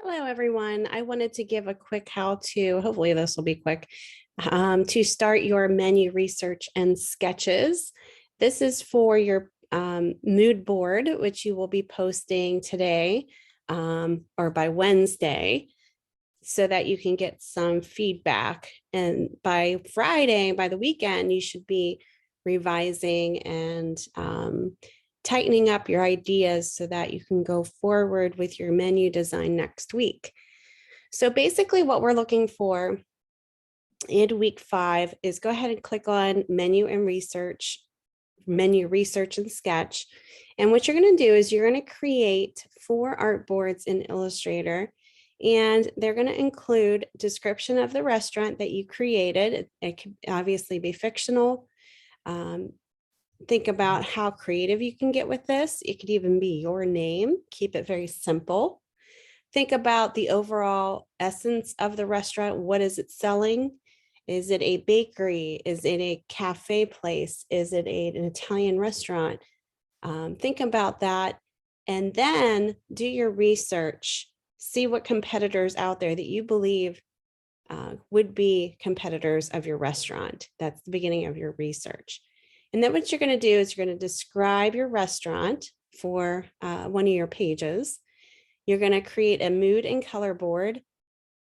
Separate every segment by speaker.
Speaker 1: Hello, everyone. I wanted to give a quick how to, hopefully this will be quick, to start your menu research and sketches. This is for your mood board, which you will be posting today or by Wednesday so that you can get some feedback. And by Friday, by the weekend, you should be revising and tightening up your ideas so that you can go forward with your menu design next week. So basically what we're looking for in week 5 is go ahead and click on menu research and sketch. And what you're going to do is you're going to create 4 artboards in Illustrator, and they're going to include description of the restaurant that you created. It could obviously be fictional. Think about how creative you can get with this. It could even be your name. Keep it very simple. Think about the overall essence of the restaurant. What is it selling? Is it a bakery? Is it a cafe place? Is it an Italian restaurant? Think about that, and then do your research. See what competitors out there that you believe would be competitors of your restaurant. That's the beginning of your research. And then what you're going to do is you're going to describe your restaurant for one of your pages. You're going to create a mood and color board,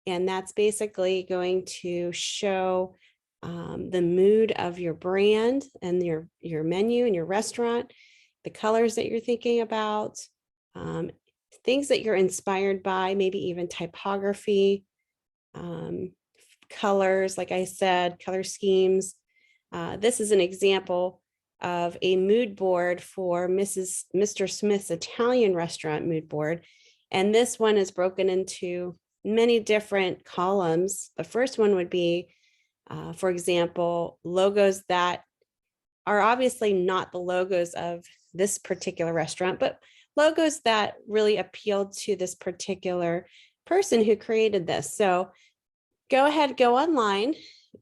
Speaker 1: and that's basically going to show the mood of your brand and your menu and your restaurant, the colors that you're thinking about, things that you're inspired by, maybe even typography, colors, like I said, color schemes. This is an example of a mood board for Mr. Smith's Italian restaurant mood board. And this one is broken into many different columns. The first one would be, for example, logos that are obviously not the logos of this particular restaurant, but logos that really appealed to this particular person who created this. So go ahead, go online,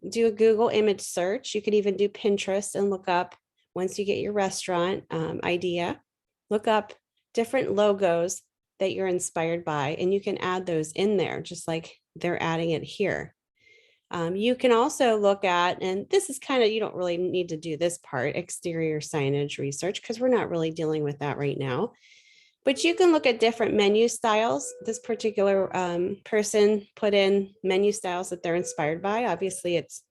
Speaker 1: do a Google image search. You could even do Pinterest and look up, once you get your restaurant idea, look up different logos that you're inspired by, and you can add those in there, just like they're adding it here. You can also look at, and this is kind of, you don't really need to do this part, exterior signage research, because we're not really dealing with that right now. But you can look at different menu styles. This particular person put in menu styles that they're inspired by. Obviously, it's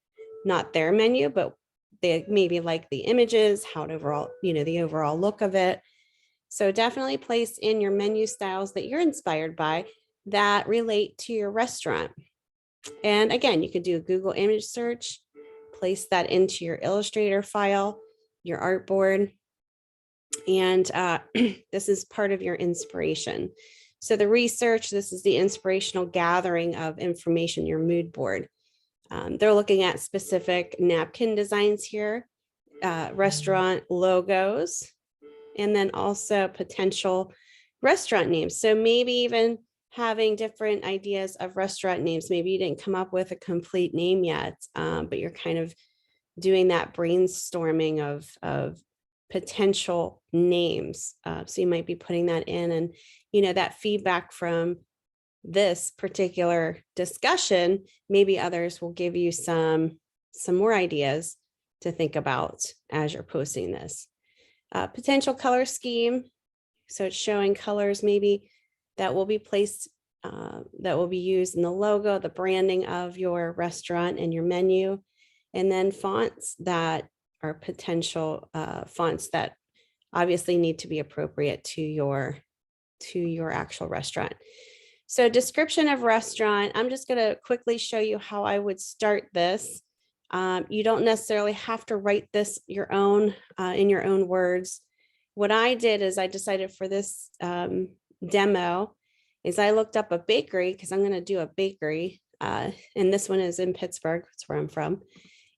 Speaker 1: not their menu, but they maybe like the images, how it overall, the overall look of it. So definitely place in your menu styles that you're inspired by that relate to your restaurant. And again, you could do a Google image search, place that into your Illustrator file, your artboard, and this is part of your inspiration. So the research, this is the inspirational gathering of information, your mood board. They're looking at specific napkin designs here, restaurant logos, and then also potential restaurant names. So maybe even having different ideas of restaurant names. Maybe you didn't come up with a complete name yet, but you're kind of doing that brainstorming of potential names. So you might be putting that in, and that feedback from this particular discussion, maybe others will give you some more ideas to think about as you're posting this. Potential color scheme. So it's showing colors maybe that will be placed, that will be used in the logo, the branding of your restaurant and your menu, and then fonts that are potential fonts that obviously need to be appropriate to your actual restaurant. So description of restaurant, I'm just going to quickly show you how I would start this. You don't necessarily have to write this your own in your own words. What I did is I decided for this demo is I looked up a bakery, because I'm going to do a bakery, and this one is in Pittsburgh. That's where I'm from.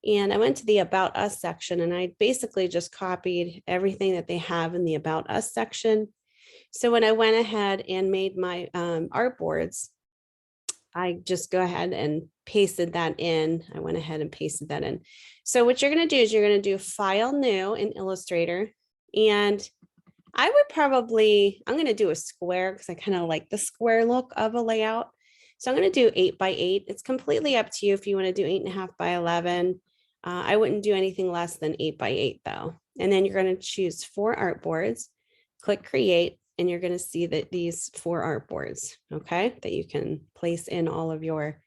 Speaker 1: And I went to the About Us section, and I basically just copied everything that they have in the About Us section. So when I went ahead and made my artboards, I just go ahead and pasted that in. I went ahead and pasted that in. So what you're going to do is you're going to do File New in Illustrator. And I would probably, I'm going to do a square because I kind of like the square look of a layout. So I'm going to do 8x8. It's completely up to you if you want to do 8.5x11. I wouldn't do anything less than 8x8 though. And then you're going to choose 4 artboards, click create, and you're going to see that these 4 artboards, okay, that you can place in all of your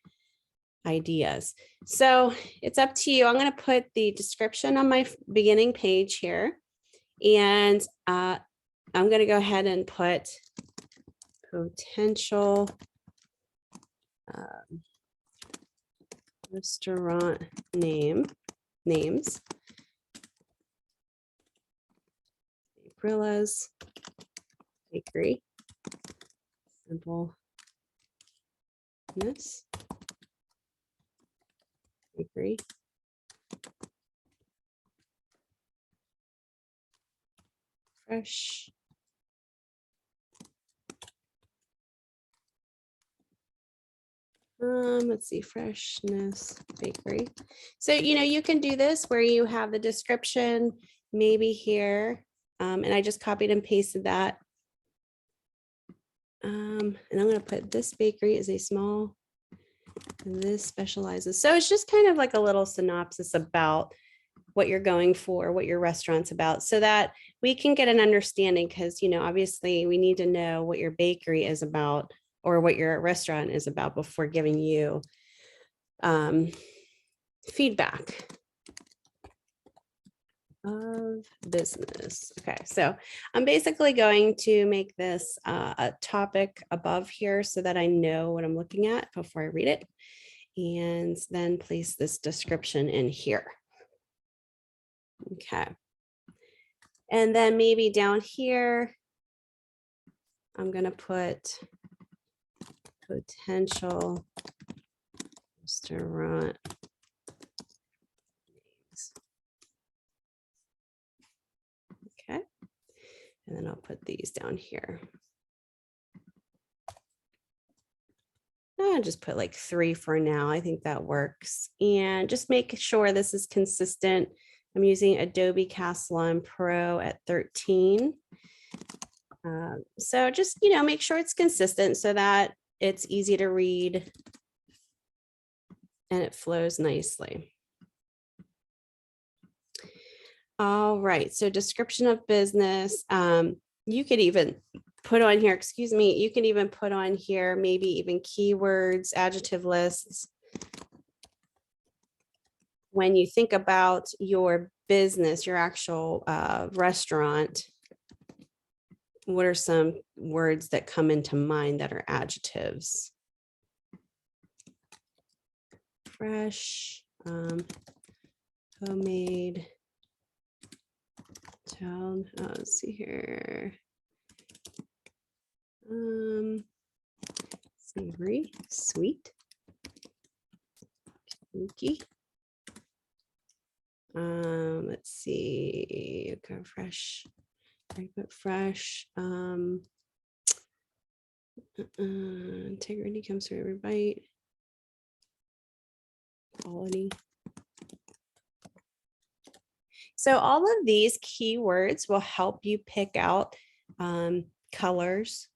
Speaker 1: ideas. So it's up to you. I'm going to put the description on my beginning page here. And I'm going to go ahead and put potential restaurant names. Brilla's Bakery. Simpleness. Bakery. Fresh. Let's see, Freshness Bakery. So, you know, you can do this where you have the description maybe here. And I just copied and pasted that. And I'm going to put this bakery is a small, and this specializes. So it's just kind of like a little synopsis about what you're going for, what your restaurant's about, so that we can get an understanding, because, you know, obviously we need to know what your bakery is about or what your restaurant is about before giving you feedback of business. Okay, so I'm basically going to make this a topic above here so that I know what I'm looking at before I read it, and then place this description in here. Okay. And then maybe down here, I'm going to put potential restaurant names. Okay. And then I'll put these down here. I'll just put like 3 for now. I think that works. And just make sure this is consistent. I'm using Adobe Castellan Pro at 13. So just, you know, make sure it's consistent so that it's easy to read and it flows nicely. All right, so description of business. You could even put on here, excuse me, you can even put on here maybe even keywords, adjective lists. When you think about your business, your actual restaurant, what are some words that come into mind that are adjectives? Fresh, homemade, town. Oh, let's see here. Savory, sweet, spooky. Let's see. Okay, fresh. I put fresh. Integrity comes through every bite. Quality. So all of these keywords will help you pick out colors,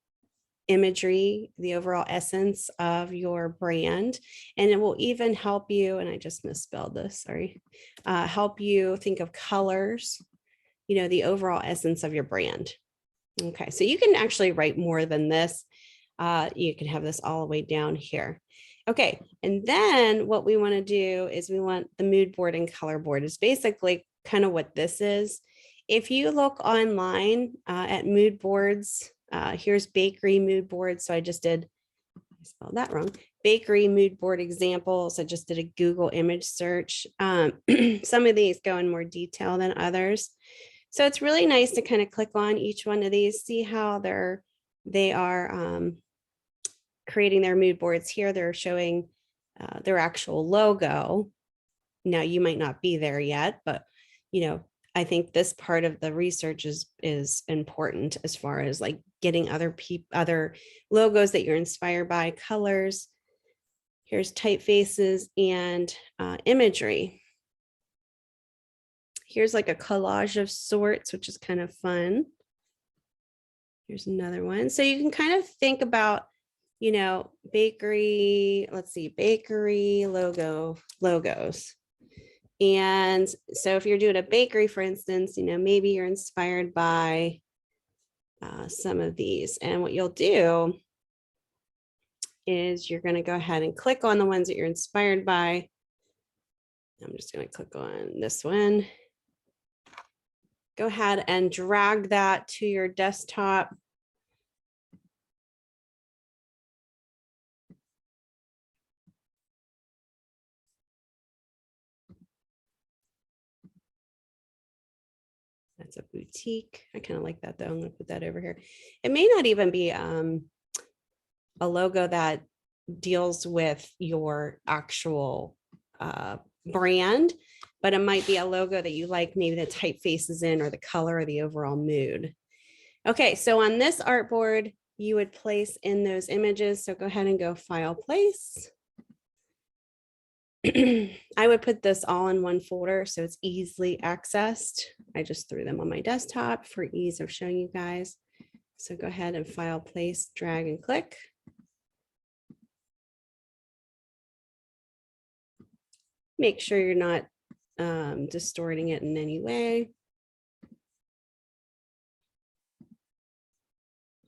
Speaker 1: imagery, the overall essence of your brand. And it will even help you, and I just misspelled this, sorry, help you think of colors, you know, the overall essence of your brand. Okay, so you can actually write more than this. You can have this all the way down here. Okay, and then what we want to do is we want the mood board and color board. Is basically kind of what this is. If you look online at mood boards, here's bakery mood board. So I just did, I spelled that wrong. Bakery mood board examples. I just did a Google image search. Some of these go in more detail than others. So it's really nice to kind of click on each one of these, see how they are creating their mood boards. Here they're showing their actual logo. Now you might not be there yet, but you know, I think this part of the research is important as far as like getting other logos that you're inspired by, colors. Here's typefaces and imagery. Here's like a collage of sorts, which is kind of fun. Here's another one. So you can kind of think about, you know, bakery, let's see, bakery logos. And so if you're doing a bakery, for instance, you know, maybe you're inspired by some of these. And what you'll do is you're going to go ahead and click on the ones that you're inspired by. I'm just going to click on this one. Go ahead and drag that to your desktop. That's a boutique. I kind of like that though. I'm going to put that over here. It may not even be a logo that deals with your actual brand, but it might be a logo that you like, maybe the typeface is in or the color or the overall mood. Okay, so on this artboard, you would place in those images. So go ahead and go File, Place. I would put this all in one folder so it's easily accessed. I just threw them on my desktop for ease of showing you guys. So go ahead and File, Place, drag and click. Make sure you're not distorting it in any way.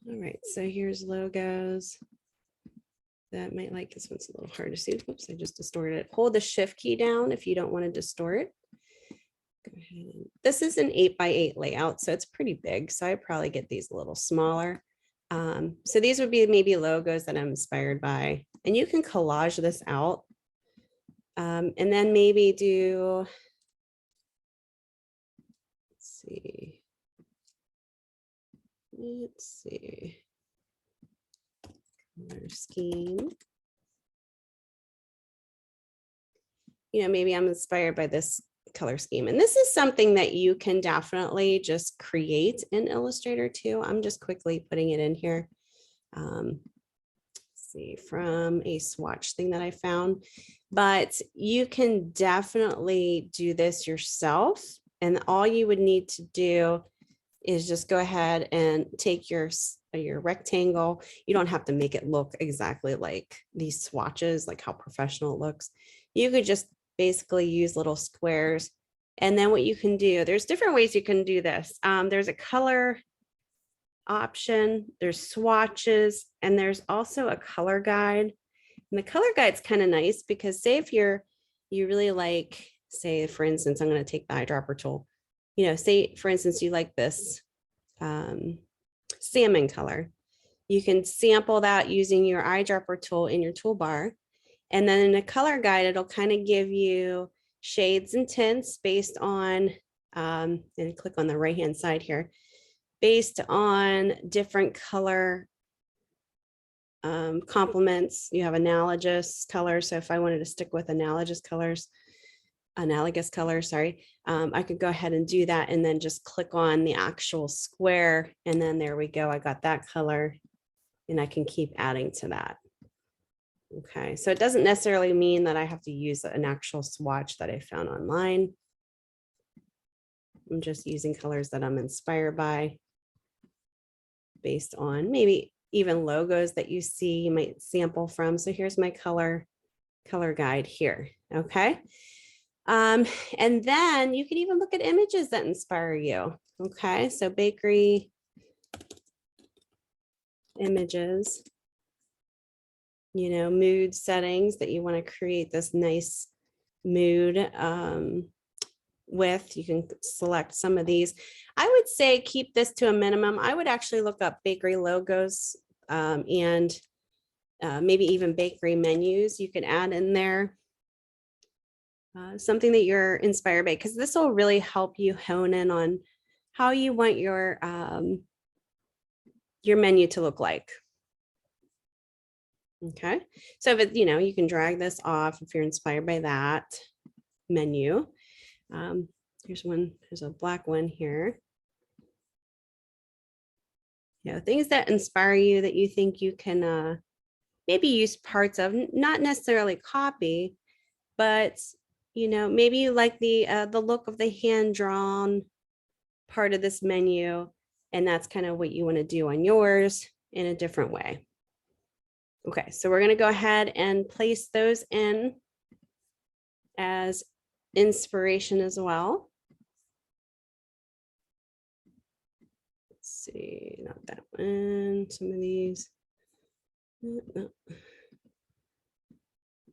Speaker 1: All right, so here's logos. That might like, this one's a little hard to see. Oops, I just distorted it. Hold the Shift key down if you don't want to distort. Go ahead. This is an 8x8 layout, so it's pretty big. So I probably get these a little smaller. So these would be maybe logos that I'm inspired by, and you can collage this out. And then maybe do, let's see, color scheme. You know, maybe I'm inspired by this color scheme. And this is something that you can definitely just create in Illustrator too. I'm just quickly putting it in here. See, from a swatch thing that I found, but you can definitely do this yourself. And all you would need to do is just go ahead and take your rectangle. You don't have to make it look exactly like these swatches, like how professional it looks. You could just basically use little squares. And then what you can do, there's different ways you can do this. There's a color option, there's swatches, and there's also a color guide. And the color guide's kind of nice because say if you really like, say for instance, I'm going to take the eyedropper tool, you know, say for instance, you like this salmon color. You can sample that using your eyedropper tool in your toolbar. And then in a color guide, it'll kind of give you shades and tints based on, and click on the right-hand side here, based on different color complements. You have analogous colors. So if I wanted to stick with analogous colors, sorry, I could go ahead and do that and then just click on the actual square. And then there we go. I got that color and I can keep adding to that. Okay, so it doesn't necessarily mean that I have to use an actual swatch that I found online. I'm just using colors that I'm inspired by based on maybe even logos that you see you might sample from. So here's my color guide here. Okay. And then you can even look at images that inspire you. Okay, so bakery images, you know, mood settings that you want to create this nice mood with. You can select some of these. I would say keep this to a minimum. I would actually look up bakery logos and maybe even bakery menus you could add in there. Something that you're inspired by, because this will really help you hone in on how you want your menu to look like. Okay, so if it, you know, you can drag this off if you're inspired by that menu. Here's one, there's a black one here. You know, things that inspire you that you think you can maybe use parts of, not necessarily copy, but you know, maybe you like the look of the hand-drawn part of this menu. And that's kind of what you want to do on yours in a different way. Okay, so we're going to go ahead and place those in as inspiration as well. Let's see, not that one, some of these. No.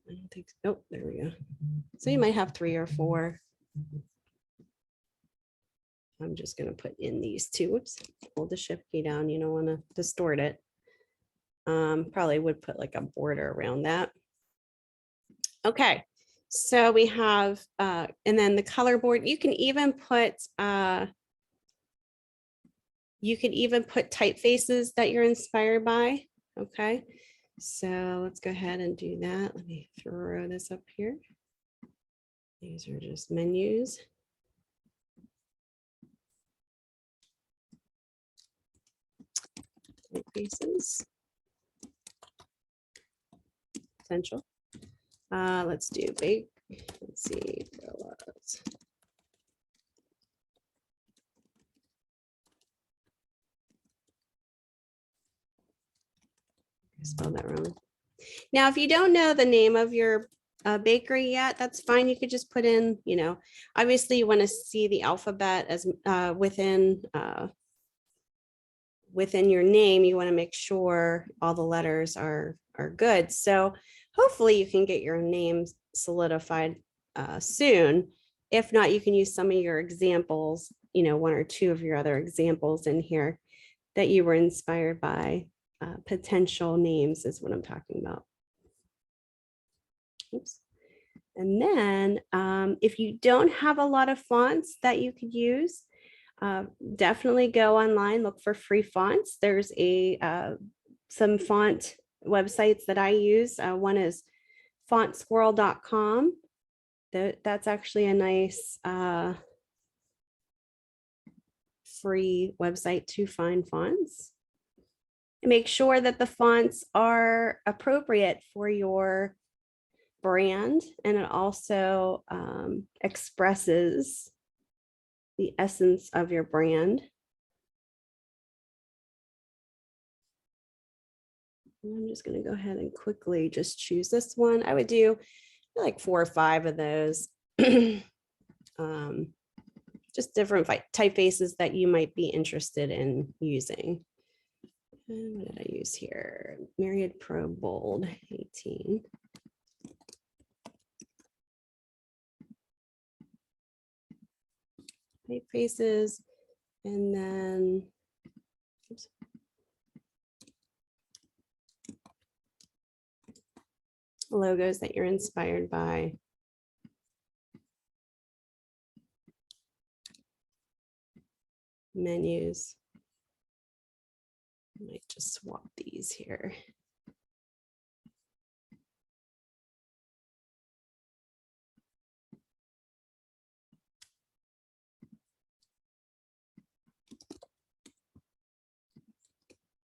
Speaker 1: I don't think so. Oh, there we go. So you might have 3 or 4. I'm just going to put in these 2. Whoops, hold the shift key down. You don't want to distort it. Probably would put like a border around that. Okay, so we have, and then the color board, you can even put typefaces that you're inspired by. Okay, so let's go ahead and do that. Let me throw this up here. These are just menus. Typefaces. Potential. Let's do bake. Let's see. I spelled that wrong. Now, if you don't know the name of your bakery yet, that's fine. You could just put in, you know, obviously you want to see the alphabet as within your name. You want to make sure all the letters are good. So hopefully you can get your name solidified soon. If not, you can use some of your examples, you know, 1 or 2 of your other examples in here that you were inspired by. Potential names is what I'm talking about. Oops. And then if you don't have a lot of fonts that you could use, definitely go online, look for free fonts. There's some font websites that I use. One is fontsquirrel.com. That's actually a nice free website to find fonts. Make sure that the fonts are appropriate for your brand, and it also expresses the essence of your brand. I'm just going to go ahead and quickly just choose this one. I would do like 4 or 5 of those. Just different typefaces that you might be interested in using. And what did I use here? Myriad Pro Bold 18. Typefaces, and then oops. Logos that you're inspired by. Menus. I might just swap these here.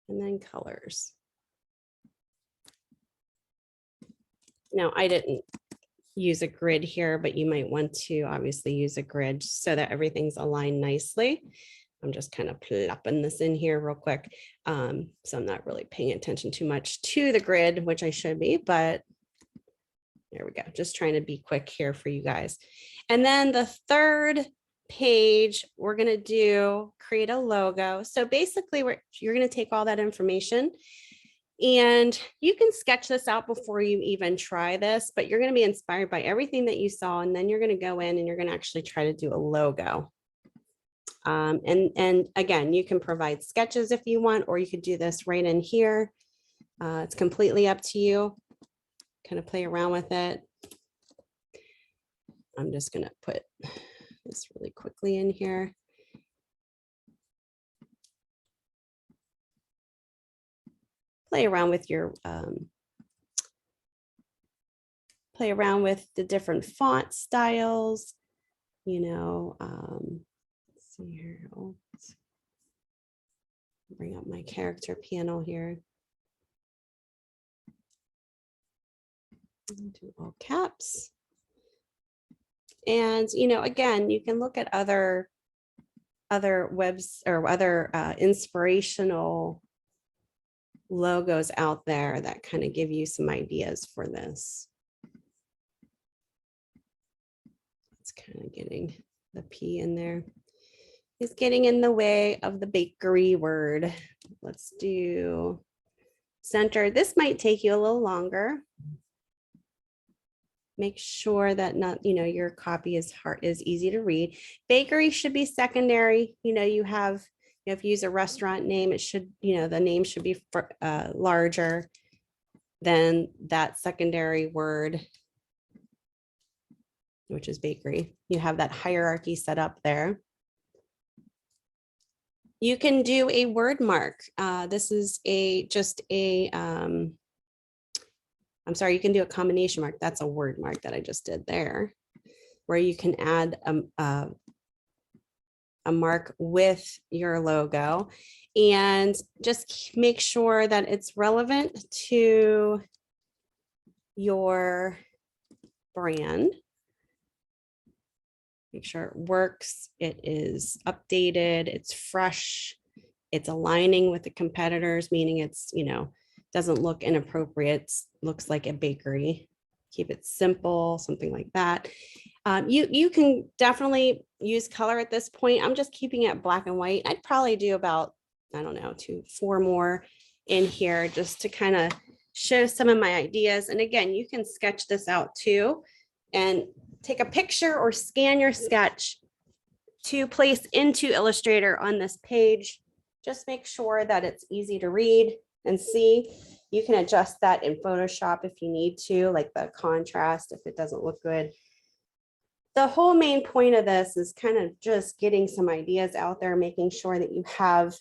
Speaker 1: And then colors. Now, I didn't use a grid here, but you might want to obviously use a grid so that everything's aligned nicely. I'm just kind of plopping this in here real quick. So I'm not really paying attention too much to the grid, which I should be, but there we go. Just trying to be quick here for you guys. And then the third page, we're going to do create a logo. So basically you're going to take all that information, and you can sketch this out before you even try this, but you're going to be inspired by everything that you saw. And then you're going to go in and you're going to actually try to do a logo. And again, you can provide sketches if you want, or you could do this right in here. It's completely up to you. Kind of play around with it. I'm just going to put this really quickly in here. Play around with your play around with the different font styles, you know. Let's see here. Oh, let's bring up my character panel here. Do all caps. And, you know, again, you can look at other other webs or other inspirational logos out there that kind of give you some ideas for this. It's kind of getting the P in there. It's getting in the way of the bakery word. Let's do center. This might take you a little longer. Make sure that your copy is easy to read. Bakery should be secondary. If you use a restaurant name, it should, the name should be larger than that secondary word, which is bakery. You have that hierarchy set up there. You can do a word mark. This is you can do a combination mark. That's a word mark that I just did there, where you can add a mark with your logo and just make sure that it's relevant to your brand. Make sure it works, it is updated, it's fresh, it's aligning with the competitors, meaning it's, doesn't look inappropriate, looks like a bakery. Keep it simple, something like that. You can definitely use color at this point. I'm just keeping it black and white. I'd probably do about, 4 more in here just to kind of show some of my ideas. And again, you can sketch this out too and take a picture or scan your sketch to place into Illustrator on this page. Just make sure that it's easy to read and see. You can adjust that in Photoshop if you need to, like the contrast if it doesn't look good. The whole main point of this is kind of just getting some ideas out there, making sure that you have,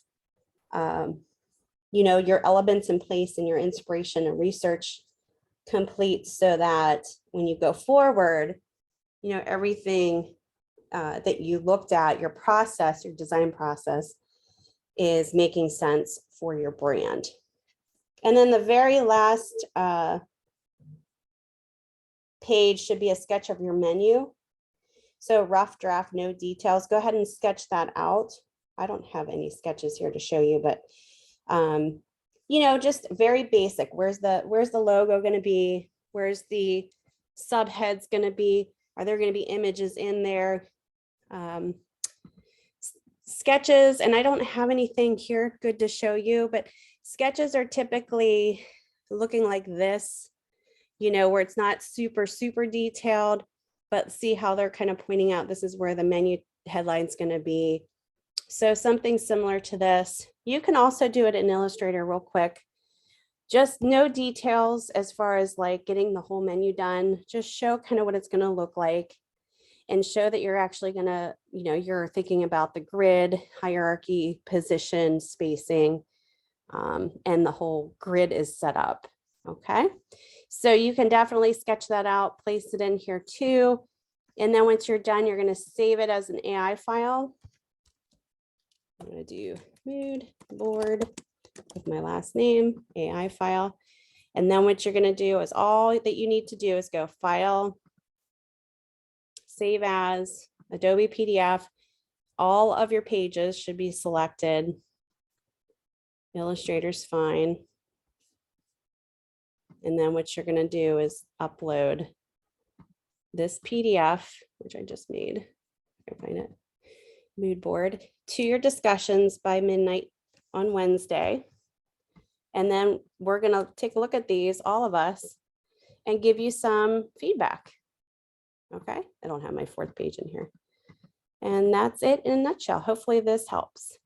Speaker 1: your elements in place and your inspiration and research complete so that when you go forward, everything that you looked at, your process, your design process is making sense for your brand. And then the very last page should be a sketch of your menu. So rough draft, no details. Go ahead and sketch that out. I don't have any sketches here to show you, but just very basic. Where's the logo going to be? Where's the subheads going to be? Are there going to be images in there? Sketches, and I don't have anything here good to show you, but sketches are typically looking like this, where it's not super detailed, but see how they're kind of pointing out this is where the menu headline is going to be. So something similar to this. You can also do it in Illustrator real quick. Just no details as far as like getting the whole menu done. Just show kind of what it's going to look like and show that you're actually going to, you're thinking about the grid, hierarchy, position, spacing, and the whole grid is set up. Okay. So you can definitely sketch that out, place it in here too. And then once you're done, you're going to save it as an AI file. I'm going to do mood board with my last name, AI file. And then what you're going to do is all that you need to do is go File, Save As, Adobe PDF. All of your pages should be selected. Illustrator's fine. And then what you're going to do is upload this PDF, which I just made. I can find it. Mood board to your discussions by midnight on Wednesday. And then we're going to take a look at these, all of us, and give you some feedback. Okay, I don't have my 4th page in here. And that's it in a nutshell. Hopefully this helps.